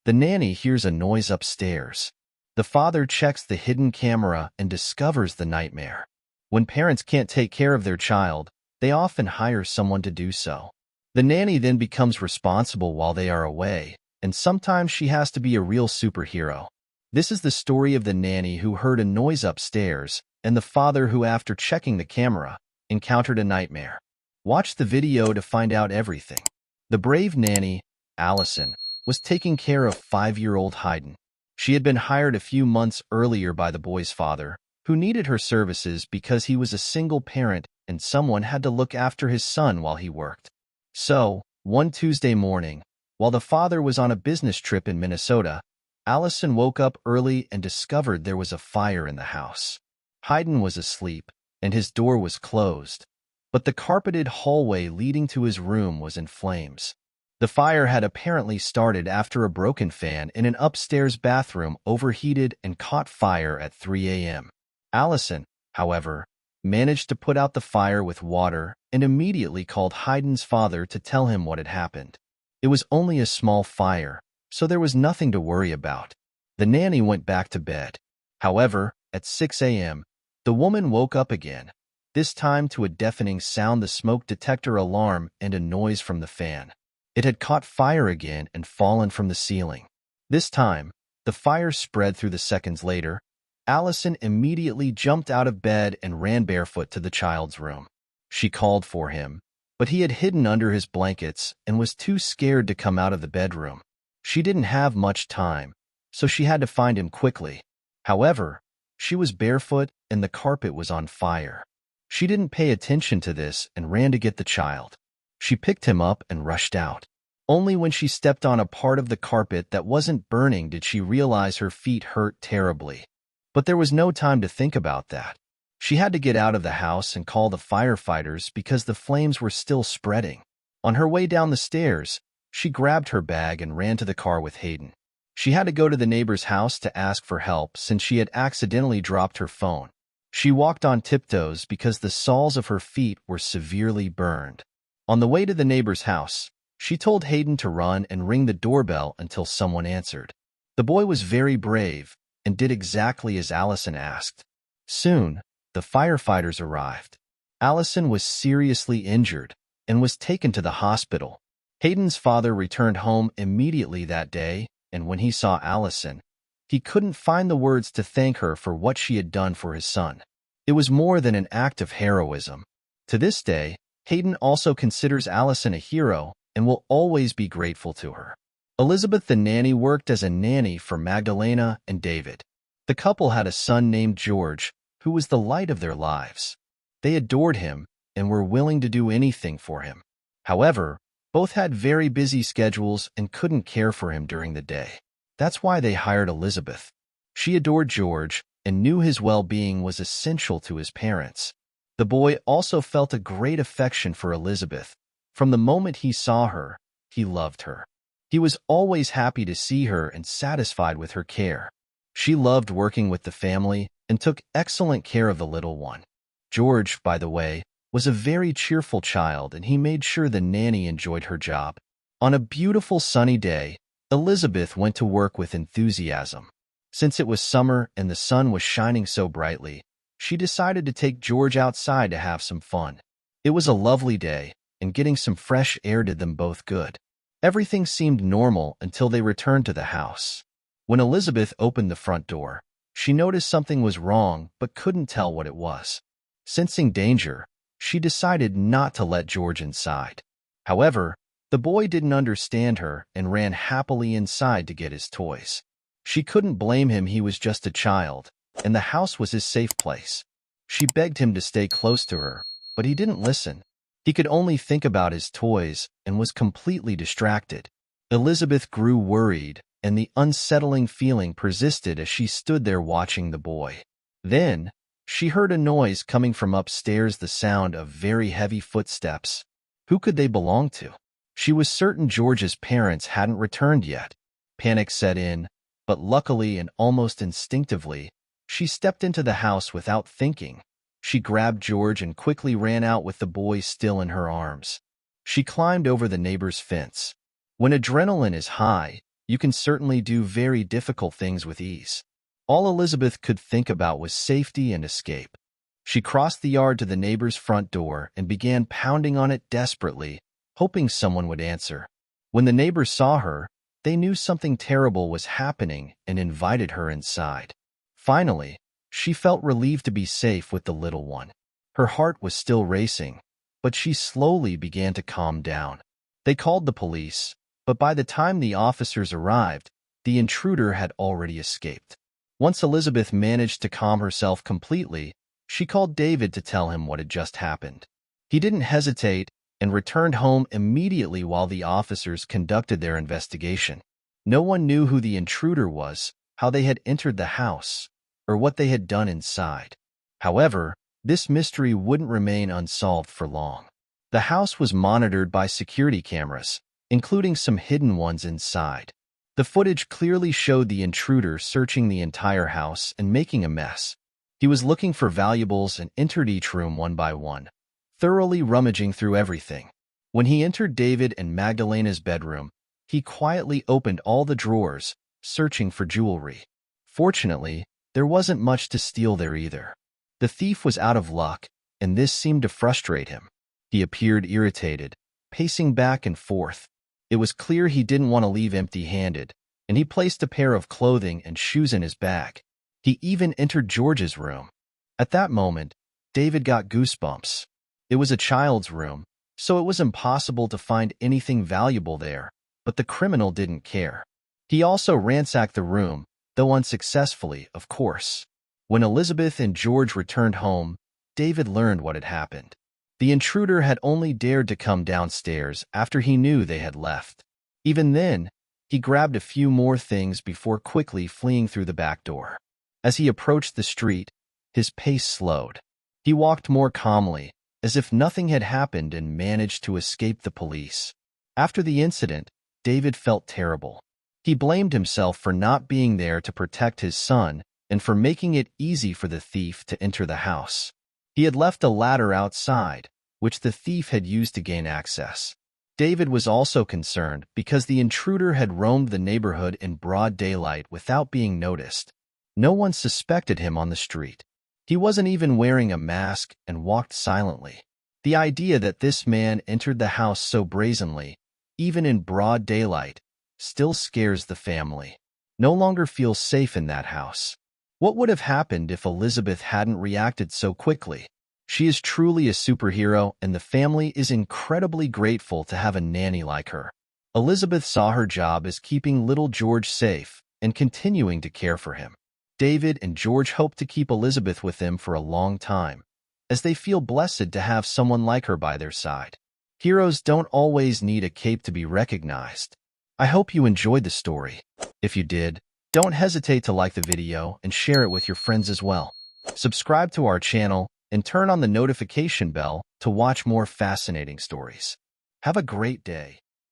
The nanny hears a noise upstairs. The father checks the hidden camera and discovers the nightmare. When parents can't take care of their child, they often hire someone to do so. The nanny then becomes responsible while they are away, and sometimes she has to be a real superhero. This is the story of the nanny who heard a noise upstairs and the father who, after checking the camera, encountered a nightmare. Watch the video to find out everything. The brave nanny, Allison, was taking care of 5-year-old Hayden. She had been hired a few months earlier by the boy's father, who needed her services because he was a single parent and someone had to look after his son while he worked. So, one Tuesday morning, while the father was on a business trip in Minnesota, Allison woke up early and discovered there was a fire in the house. Hayden was asleep, and his door was closed, but the carpeted hallway leading to his room was in flames. The fire had apparently started after a broken fan in an upstairs bathroom overheated and caught fire at 3 a.m. Allison, however, managed to put out the fire with water and immediately called Hayden's father to tell him what had happened. It was only a small fire, so there was nothing to worry about. The nanny went back to bed. However, at 6 a.m., the woman woke up again, this time to a deafening sound, the smoke detector alarm, and a noise from the fan. It had caught fire again and fallen from the ceiling. This time, the fire spread through the seconds later. Allison immediately jumped out of bed and ran barefoot to the child's room. She called for him, but he had hidden under his blankets and was too scared to come out of the bedroom. She didn't have much time, so she had to find him quickly. However, she was barefoot and the carpet was on fire. She didn't pay attention to this and ran to get the child. She picked him up and rushed out. Only when she stepped on a part of the carpet that wasn't burning did she realize her feet hurt terribly. But there was no time to think about that. She had to get out of the house and call the firefighters because the flames were still spreading. On her way down the stairs, she grabbed her bag and ran to the car with Hayden. She had to go to the neighbor's house to ask for help since she had accidentally dropped her phone. She walked on tiptoes because the soles of her feet were severely burned. On the way to the neighbor's house, she told Hayden to run and ring the doorbell until someone answered. The boy was very brave and did exactly as Allison asked. Soon, the firefighters arrived. Allison was seriously injured and was taken to the hospital. Hayden's father returned home immediately that day, and when he saw Allison, he couldn't find the words to thank her for what she had done for his son. It was more than an act of heroism. To this day, Hayden also considers Allison a hero and will always be grateful to her. Elizabeth the nanny worked as a nanny for Magdalena and David. The couple had a son named George, who was the light of their lives. They adored him and were willing to do anything for him. However, both had very busy schedules and couldn't care for him during the day. That's why they hired Elizabeth. She adored George and knew his well-being was essential to his parents. The boy also felt a great affection for Elizabeth. From the moment he saw her, he loved her. He was always happy to see her and satisfied with her care. She loved working with the family and took excellent care of the little one. George, by the way, was a very cheerful child, and he made sure the nanny enjoyed her job. On a beautiful sunny day, Elizabeth went to work with enthusiasm. Since it was summer and the sun was shining so brightly, she decided to take George outside to have some fun. It was a lovely day, and getting some fresh air did them both good. Everything seemed normal until they returned to the house. When Elizabeth opened the front door, she noticed something was wrong but couldn't tell what it was. Sensing danger, she decided not to let George inside. However, the boy didn't understand her and ran happily inside to get his toys. She couldn't blame him, he was just a child, and the house was his safe place. She begged him to stay close to her, but he didn't listen. He could only think about his toys and was completely distracted. Elizabeth grew worried, and the unsettling feeling persisted as she stood there watching the boy. Then, she heard a noise coming from upstairs, the sound of very heavy footsteps. Who could they belong to? She was certain George's parents hadn't returned yet. Panic set in, but luckily and almost instinctively, she stepped into the house without thinking. She grabbed George and quickly ran out with the boy still in her arms. She climbed over the neighbor's fence. When adrenaline is high, You can certainly do very difficult things with ease. All Elizabeth could think about was safety and escape. She crossed the yard to the neighbor's front door and began pounding on it desperately, hoping someone would answer. When the neighbors saw her, they knew something terrible was happening and invited her inside. Finally, she felt relieved to be safe with the little one. Her heart was still racing, but she slowly began to calm down. They called the police, but by the time the officers arrived, the intruder had already escaped. Once Elizabeth managed to calm herself completely, she called David to tell him what had just happened. He didn't hesitate and returned home immediately while the officers conducted their investigation. No one knew who the intruder was, how they had entered the house, or what they had done inside. However, this mystery wouldn't remain unsolved for long. The house was monitored by security cameras, including some hidden ones inside. The footage clearly showed the intruder searching the entire house and making a mess. He was looking for valuables and entered each room one by one, thoroughly rummaging through everything. When he entered David and Magdalena's bedroom, he quietly opened all the drawers, searching for jewelry. Fortunately, there wasn't much to steal there either. The thief was out of luck, and this seemed to frustrate him. He appeared irritated, pacing back and forth. It was clear he didn't want to leave empty-handed, and he placed a pair of clothing and shoes in his bag. He even entered George's room. At that moment, David got goosebumps. It was a child's room, so it was impossible to find anything valuable there, but the criminal didn't care. He also ransacked the room, though unsuccessfully, of course. When Elizabeth and George returned home, David learned what had happened. The intruder had only dared to come downstairs after he knew they had left. Even then, he grabbed a few more things before quickly fleeing through the back door. As he approached the street, his pace slowed. He walked more calmly, as if nothing had happened, and managed to escape the police. After the incident, David felt terrible. He blamed himself for not being there to protect his son and for making it easy for the thief to enter the house. He had left a ladder outside, which the thief had used to gain access. David was also concerned because the intruder had roamed the neighborhood in broad daylight without being noticed. No one suspected him on the street. He wasn't even wearing a mask and walked silently. The idea that this man entered the house so brazenly, even in broad daylight, still scares the family. No longer feels safe in that house. What would have happened if Elizabeth hadn't reacted so quickly? She is truly a superhero, and the family is incredibly grateful to have a nanny like her. Elizabeth saw her job as keeping little George safe and continuing to care for him. David and George hope to keep Elizabeth with them for a long time, as they feel blessed to have someone like her by their side. Heroes don't always need a cape to be recognized. I hope you enjoyed the story. If you did, don't hesitate to like the video and share it with your friends as well. Subscribe to our channel and turn on the notification bell to watch more fascinating stories. Have a great day.